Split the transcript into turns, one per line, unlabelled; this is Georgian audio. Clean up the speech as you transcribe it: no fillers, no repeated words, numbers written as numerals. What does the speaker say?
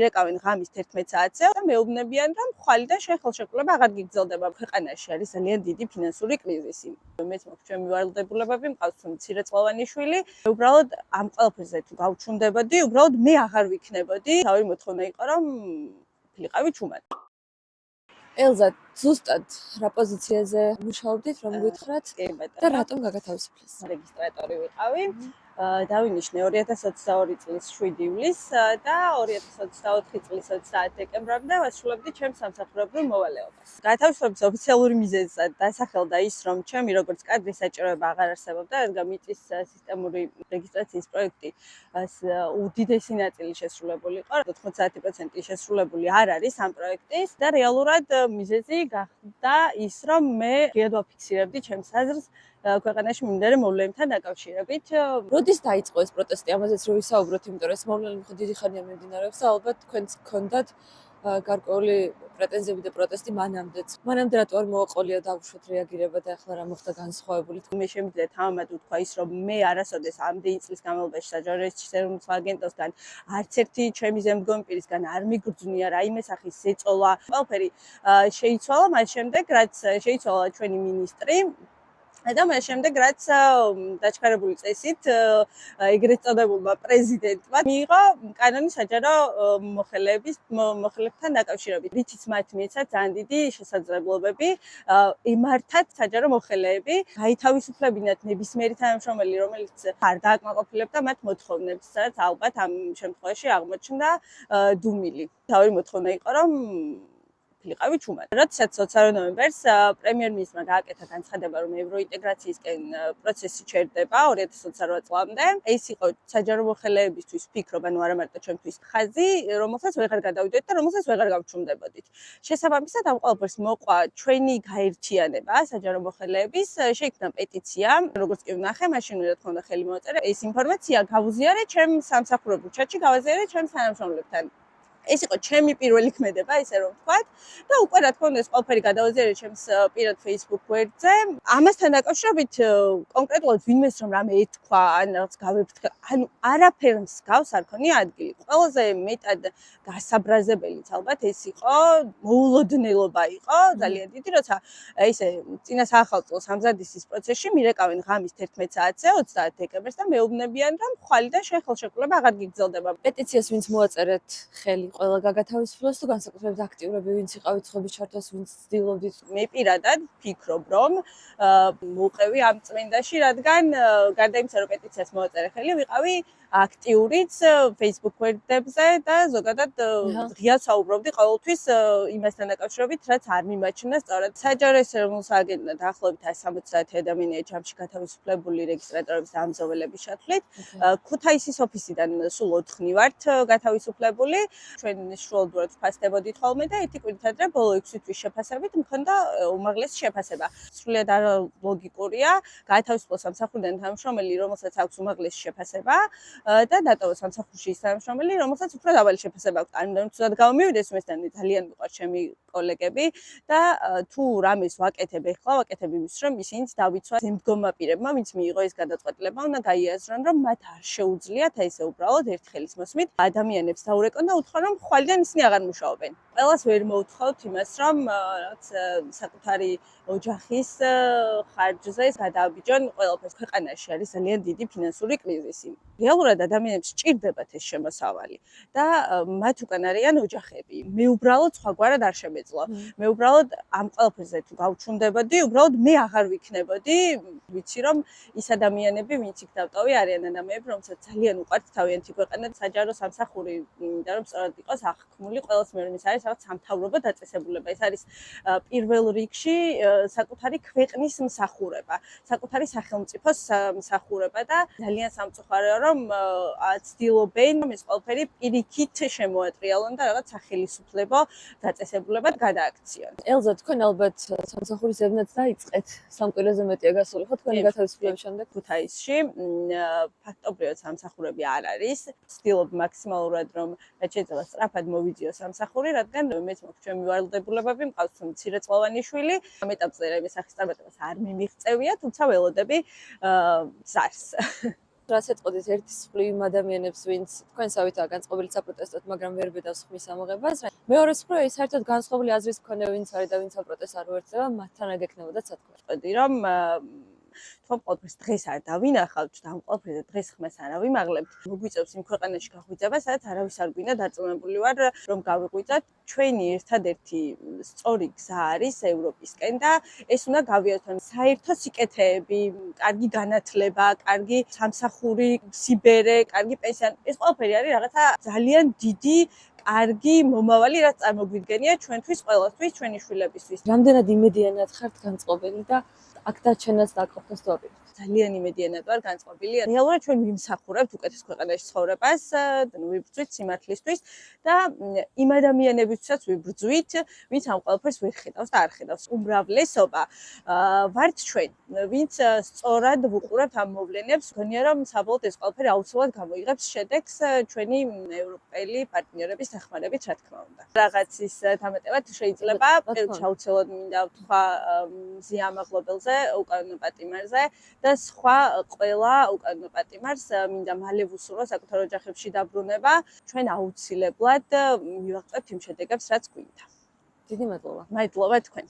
ირეკავენ ღამის 11 საათზე და მეუბნებიან, რომ ხვალიდან ხელშეკრულება აღარ გიგრძელდება. ქვეყანაში არის ძალიან დიდი ფინანსური კრიზისი. მეც მაქვს ჩემი ვალდებულებები, მყავს მცირეწლოვანი შვილი. უბრალოდ ამ ყველაფერზე თუ გავჩუნდებოდი, უბრალოდ მე აღარ ვიქნებოდი. თავი მოთხოვნა იყო, რომ ვიყავი ჩუმად.
ელზა, ზუსტად რა პოზიციაზე მუშაობდით, რომ გითხრათ და რატომ გაგათავისუფლეს?
რეგისტრატორი ვიყავი. დავინიშნე 2022 წლის 7 ივლისს და 2024 წლის 30 დეკემბრამდე ვასრულებდი ჩემს სამსახურებრივ მოვალეობას. გათავისუფლების ოფიციალური მიზეზი დასახელდა ის, რომ ჩემი როგორც კადრის საჭიროება აღარ არსებობდა, რადგან მიწის სისტემური რეგისტრაციის პროექტი უდიდესი ნაწილი შესრულებული იყო. 90% შესრულებული არ არის ამ პროექტის და რეალურად მიზეზი გახდა ის, რომ მე ღიად ვაფიქსირებდი ჩემს აზრს ქვეყანაში მიმდინარე მოვლენებთან დაკავშირებით.
როდის დაიწყო ეს პროტესტი? ამაზეც რო ვისაუბროთ, იმიტომ რომ ეს მოვლენები დიდი ხანია მიმდინარეობს და ალბათ თქვენც გქონდათ გარკვეული პრეტენზიები და პროტესტი მანამდეც. მანამდე რატო არ მოაყოლია დაუშვათ რეაგირება და ახლა რა მოხდა განსხვავებული?
მე შემიძლია თავად უთქვა ის, რომ მე არასოდეს ამდენი წლის განმავლობაში საჯარისის ეროვნულ აგენტოსგან არც ერთი ჩემი ზემდგომი პირისგან არ მიგრძნია რაიმე სახის ზეწოლა. ყველაფერი შეიცვალა მას შემდეგ, რაც შეიცვალა ჩვენი მინისტრი და მას შემდეგ რაც დაჩქარებული წესით ეგრეთ წოდებულმა პრეზიდენტმა მიიღო კანონი საჯარო მოხელებთან დაკავშირებით. რითიც მათ მიეცათ ძალიან დიდი შესაძლებლობები ემართათ საჯარო მოხელეები, გაითავისუფლებინათ ნებისმიერი თანამშრომელი, რომელიც არ დააკმაყოფილებდა მათ მოთხოვნებს, სადაც ალბათ ამ შემთხვევაში აღმოჩნდა დუმილი. თავი მოთხოვნა იყო, რომ ვიყავი ჩუმად. როდესაც 20 ნოემბერს პრემიერ-მინისტრმა გააკეთა განცხადება, რომ ევროინტეგრაციისკენ პროცესი ჩერდება 2028 წლამდე. ეს იყო საჯარო მოხელეებისთვის ვფიქრობ, ანუ არა მარტო ჩემთვის ხაზი, რომელსაც ვეღარ გადავიდეთ და რომელსაც ვეღარ გავჩუმდებოდით. შესაბამისად ამ ყველაფერს მოყვა ჩვენი გაერთიანება საჯარო მოხელეების, შეიქმნა პეტიცია, როგორც კი ვნახე, მაშინ რა თქმა უნდა ხელი მოაწერე. ეს ინფორმაცია გავუზიარე ჩემს სამსახურებრივ ჩატში, გავაზიარე ჩემს თანამშრომლებთან. ეს იყო ჩემი პირველი ქმედება, ისე რომ ვთქვათ, და უკვე რა თქმა უნდა ეს ყველაფერი გადავაზიარე ჩემს პირად Facebook გვერდზე. ამასთან დაკავშირებით კონკრეტულად ვინმეს რომ რამე ეთქვა, ან რაღაც გავეფრთხე, ანუ არაფერ მსგავს არ ქონია ადგილი. ყველაზე მეტად გასაბრაზებელიც ალბათ ეს იყო, მოულოდნელობა იყო ძალიან დიდი, როცა ისე წინა საახალწლო სამზადისის პროცესში მირეკავენ ღამის 11 საათზე 30 დეკემბერს და მეუბნებიან, რომ ხვალიდან ხელშეკრულება აღარ გიგრძელდება.
პეტიციას ვინც მოაწერეთ ხელი ყველა გაგათავისუფლეს თუ განსაკუთრებით აქტიურები ვინც იყავით ხობის ჩართვას, ვინც ცდილობდით?
მე პირადად ვფიქრობ, რომ მოვყევი ამ წმენდაში, რადგან გარდა იმისა, რომ პეტიციას მოაწერე ხელი, ვიყავი აქტიურიც Facebook გვერდებზე და ზოგადად ღიად საუბრობდი ყოველთვის იმასთან დაკავშირებით, რაც არ მიმაჩნდა სწორად. საჯარისის ეროვნულ აგენტთან დაახლოებით 170 ადამიანია ჯამში გათავისუფლებული რეგისტრატორების და ამზაველების ჩათვლით. ქუთაისის ოფისიდან სულ 4 ვართ გათავისუფლებული. ჩვენ შუალდურად ვფასდებოდით ხოლმე და ერთი კვირით ადრე ბოლო 6 თვის შეფასებით მქონდა უმაღლესი შეფასება. სრულიად არალოგიკურია გათავისუფლო სამსახურიდან თანამშრომელი, რომელსაც აქვს უმაღლესი შეფასება და დატოვა სამსახურში ის თანამშრომელი, რომელსაც უფრო დაბალი შეფასება აქვს. ანუ თუნდაც გამომივიდეს მესთან ძალიან მიყვარს ჩემი კოლეგები და თუ რამეს ვაკეთებ ახლა, ვაკეთებ იმის, რომ ისინიც დავიცვა ზემდგომმა პირებმა, ვინც მიიღო ეს გადაწყვეტილება, უნდა გაიაზრონ, რომ მათ არ შეუძლიათ ესე უბრალოდ ერთხელის მოსმით ადამიანებს დაურეკონ და უთხრან, რომ ხვალიდან ისინი აღარ მუშაობენ. ყველას ვერ მოუთხოვთ იმას, რომ რაღაც საკუთარი ოჯახის ხარჯზე გადააბიჯონ ყველაფერს. ქვეყანაში არის ძალიან დიდი ფინანსური კრიზისი. რეალურად ადამიანებს სჭირდებათ ეს შემოსავალი და მათ უკან არიან ოჯახები. მე უბრალოდ სხვაგვარად არ შემეძლო. მე უბრალოდ ამ ყველაფერზე თუ გავჩუნდებოდი, უბრალოდ მე აღარ ვიქნებოდი. ვიცი რომ ის ადამიანები, ვინც იქ დავტოვი, არიან ადამიანები, რომელსაც ძალიან უყვართ თავიანთი ქვეყანა, საჯარო სამსახური, იმიტომ რომ სწორად იყოს აღქმული ყველას მეურნეობის არის რაღაც სამთავრობო დაწესებულება. ეს არის პირველ რიგში საკუთარი ქვეყნის მსახურება, საკუთარი სახელმწიფოს მსახურება და ძალიან სამწუხაროა, რომ ცდილობენ ეს ყველაფერი პირიქით შემოატრიალონ და რაღაც სახელისუფლებო დაწესებულებად გადააქციონ.
ელზა, თქვენ ალბათ სამსახურის ზედმეტ დაიწყეთ, სამკვირვაზე მეტია გასული ხო თქვენი გათავისუფლების შემდეგ?
ქუთაისში ფაქტობრივად სამსახურები არ არის. ვცდილობ მაქსიმალურად რომ რაც შეიძლება სწრაფად მოვიძიო სამსახური, რადგან მეც მაქვს ჩემი ვალდებულებები, მყავს მცირეწლოვანი შვილი. ამ ეტაპზე რაიმე სახის წარმატებას არ მიმიღწევია, თუმცა ველოდები ზარს.
რას ეტყოდით ერთის მხრივ იმ ადამიანებს, ვინც თქვენსავითაა განწყობილი საპროტესტოდ, მაგრამ ვერ ბედავს ხმის ამოღებას. მეორე მხრივ ის საერთოდ განსხვავებული აზრის მქონე ვინც არის და ვინც საპროტესტს არ უერთდება, მათთან არ გექნებოდა სათქმე.
ვიტყოდი რომ თქვენ ყოველთვის დღეს არ დავინახავთ და ამ ყოველთვის დღეს ხმას არ ავიმაღლებთ. მოგვიწევს იმ ქვეყანაში გაღვიძება, სადაც არავის არ გვინდა დარწმუნებული ვარ, რომ გავიღვიძოთ. ჩვენი ერთადერთი სწორი გზა არის ევროპისკენ და ეს უნდა გავიაროთ. საერთო სიკეთეები, კარგი განათლება, კარგი სამსახური, სიბერე, კარგი პენსია. ეს ყველაფერი არის რაღაცა ძალიან დიდი კარგი მომავალი, რაც წარმოგვიდგენია ჩვენთვის ყველასთვის, ჩვენი შვილებისთვის.
რამდენად იმედიანად ხართ განწყობილი და აქ დაჩენას დაყოფას დავაპირებთ.
ძალიან იმედიანად ვარ განწყობილი. რეალურად ჩვენ ვიმსახურებთ უკეთეს ქვეყანაში ცხოვრებას, ვიბრძვით სიმართლისთვის და იმ ადამიანებისთვისაც ვიბრძვით, ვინც ამ ყველაფერს ვერ ხედავს და არ ხედავს. უმრავლესობა ვართ ჩვენ, ვინც სწორად ვუყურებთ ამ მოვლენებს. მგონია რომ საბოლოოდ ეს ყველაფერი აუცილებლად გამოიღებს შედეგს ჩვენი ევროპელი პარტნიორების დახმარებით, რა თქმა უნდა. რაღაცის დამატებად შეიძლება აუცილებლად მინდა ვთქვა მზია ამაღლობელზე, უკანონო პატიმარზე და სხვა ყველა უკანონო პატიმარს მინდა მალე ვუსურვო საკუთარ ოჯახებში დაბრუნება. ჩვენ აუცილებლად მივაღწევთ იმ შედეგებს, რაც გვინდა.
დიდი მადლობა.
მადლობა თქვენ.